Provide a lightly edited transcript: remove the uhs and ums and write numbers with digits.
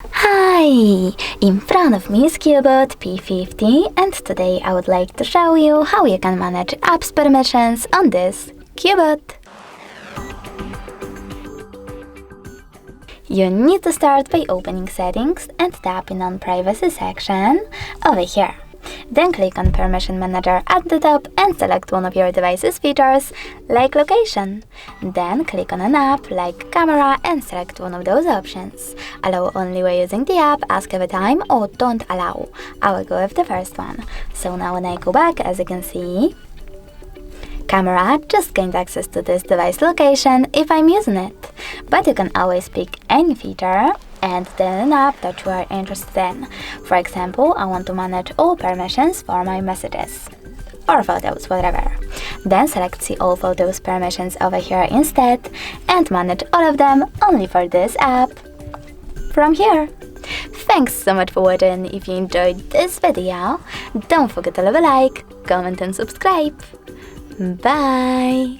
Hi! In front of me is Cubot P50 and today I would like to show you how you can manage apps permissions on this Cubot. You need to start by opening Settings and tapping on Privacy section over here. Then click on Permission Manager at the top and select one of your device's features, like location. Then click on an app like camera and select one of those options. Allow only when using the app, ask every time, or don't allow. I will go with the first one. So now when I go back, as you can see, camera just gained access to this device location if I'm using it. But you can always pick any feature and then an app that you are interested in. For example, I want to manage all permissions for my messages or photos, whatever. Then select See all photos permissions over here instead and manage all of them only for this app from here. Thanks so much for watching. If you enjoyed this video, don't forget to leave a like, comment and subscribe. Bye!